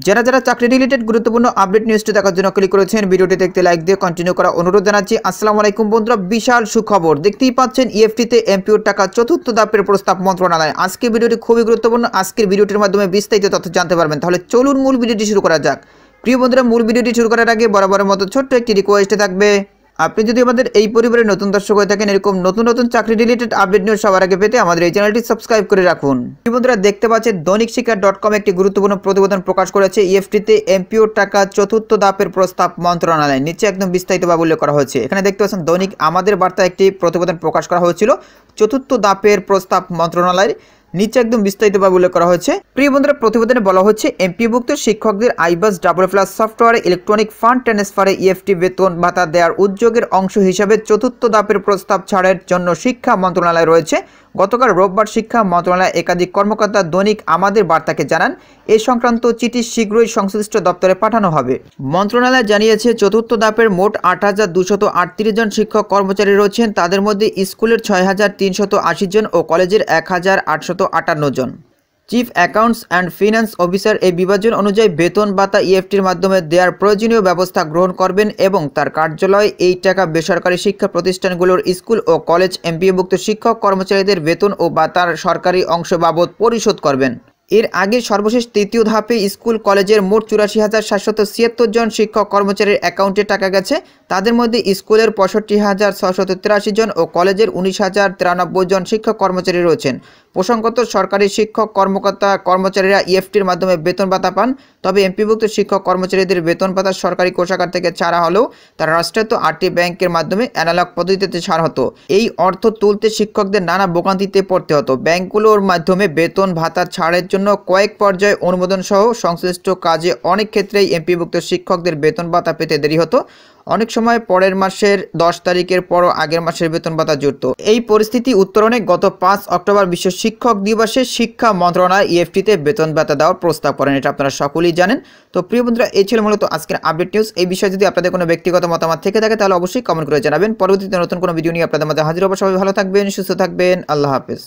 যারা যারা চাকরি রিলেটেড গুরুত্বপূর্ণ আপডেট নিউজটি দেখার জন্য ক্লিক করেছেন, ভিডিওটি দেখতে লাইক দিয়ে কন্টিনিউ করা অনুরোধ জানাচ্ছি। আসসালামু আলাইকুম বন্ধুরা, বিশাল সুখবর দেখতেই পাচ্ছেন। ইএফটিতে এমপিওর টাকা চতুর্থ ধাপের প্রস্তাব মন্ত্রণালয়। আজকের ভিডিওটি খুবই গুরুত্বপূর্ণ। আজকের ভিডিওটির মাধ্যমে বিস্তারিত তথ্য জানতে পারবেন। তাহলে চলুন মূল ভিডিওটি শুরু করা যাক। প্রিয় বন্ধুরা, মূল ভিডিওটি শুরু করার আগে বরাবরের মতো ছোট্ট একটি রিকোয়েস্ট থাকবে, আপনি যদি আমাদের এই পরিবারের নতুন দর্শক হয়ে থাকেন, এরকম নতুন নতুন চাকরি রিলেটেড আপডেট নিউজ সবার আগে পেতে আমাদের এই চ্যানেলটি সাবস্ক্রাইব করে রাখুন। বন্ধুরা, দেখতে পাচ্ছেন দৈনিক শিক্ষা.com একটি গুরুত্বপূর্ণ প্রতিবেদন প্রকাশ করেছে। ইএফটিতে এমপিওর টাকা চতুর্থ ধাপের প্রস্তাব মন্ত্রণালয়। নিচে একদম বিস্তারিতভাবে উল্লেখ করা হয়েছে। এখানে দেখতে পাচ্ছেন দৈনিক আমাদের বার্তা একটি প্রতিবেদন প্রকাশ করা হয়েছিল। চতুর্থ ধাপের প্রস্তাব মন্ত্রণালয়ের নিচে একদম বিস্তারিতভাবে উল্লেখ করা হয়েছে। প্রিয় বন্ধুরা, প্রতিবেদনে বলা হচ্ছে এমপিওভুক্ত শিক্ষকদের আইবাস ডাব্লুএফএস সফটওয়্যারে ইলেকট্রনিক ফান্ড ট্রান্সফারে ইএফটি বেতন ভাতা দেওয়ার উদ্যোগের অংশ হিসাবে চতুর্থ ধাপের প্রস্তাব ছাড়ের জন্য শিক্ষা মন্ত্রণালয় রয়েছে। গতকাল রোববার শিক্ষা মন্ত্রণালয় একাধিক কর্মকর্তা দৈনিক আমাদের বার্তাকে জানান, এ সংক্রান্ত চিঠি শীঘ্রই সংশ্লিষ্ট দপ্তরে পাঠানো হবে। মন্ত্রণালয় জানিয়েছে, চতুর্থ ধাপের মোট ৮,২৩৮ জন শিক্ষক কর্মচারী রয়েছেন। তাদের মধ্যে স্কুলের ৬,৩৮০ জন ও কলেজের ১,৮৫৮ জন। Chief accounts and finance officer এই বিভাজন অনুযায়ী বেতন ভাতা ইএফটির মাধ্যমে দেওয়ার প্রয়োজনীয় ব্যবস্থা গ্রহণ করবেন এবং তার কার্যালয়ে এই টাকা বেসরকারি শিক্ষা প্রতিষ্ঠানগুলোর স্কুল ও কলেজ এমপিওভুক্ত শিক্ষক কর্মচারীদের বেতন ও ভাতার সরকারি অংশ বাবদ পরিশোধ করবেন। এর আগে সর্বশেষ তৃতীয় ধাপে স্কুল কলেজের মোট ৮৪,৭৭৬ জন শিক্ষক কর্মচারীর অ্যাকাউন্টে টাকা গেছে। তাদের মধ্যে স্কুলের ৬৫,৬৮৩ জন ও কলেজের ১৯,০৯৩ জন শিক্ষক কর্মচারী রয়েছেন। প্রসঙ্গত, সরকারি শিক্ষক কর্মচারীরা ইএফটির মাধ্যমে বেতন ভাতা পান। তবে এমপিভুক্ত শিক্ষক কর্মচারীদের বেতন ভাতা সরকারি কোষাগার থেকে ছাড়া হলেও তার রাষ্ট্রায়ত্ত ৮টি ব্যাংকের মাধ্যমে অ্যানালগ পদ্ধতিতে ছাড় হতো। এই অর্থ তুলতে শিক্ষকদের নানা ভোগান্তিতে পড়তে হতো। ব্যাংকগুলোর মাধ্যমে বেতন ভাতা ছাড়ের জন্য কয়েক পর্যায়ে অনুমোদন সহ সংশ্লিষ্ট কাজে অনেক ক্ষেত্রেই এমপিভুক্ত শিক্ষকদের বেতন ভাতা পেতে দেরি হতো। অনেক সময় পরের মাসের ১০ তারিখের পরও আগের মাসের বেতন ভাতা জুটত। এই পরিস্থিতি উত্তরণে গত ৫ অক্টোবর বিশ্ব শিক্ষক দিবসে শিক্ষা মন্ত্রণালয় ইএফটিতে বেতন ভাতা দেওয়ার প্রস্তাব করেন। এটা আপনারা সকলেই জানেন। তো প্রিয় বন্ধুরা, এই ছিল মূলত আজকের আপডেট নিউজ। এই বিষয়ে যদি আপনাদের কোনো ব্যক্তিগত মতামত থেকে থাকে তাহলে অবশ্যই কমেন্ট করে জানাবেন। পরবর্তীতে নতুন কোনো ভিডিও নিয়ে আপনাদের মাঝে হাজির হব। সবাই ভালো থাকবেন, সুস্থ থাকবেন। আল্লাহ হাফেজ।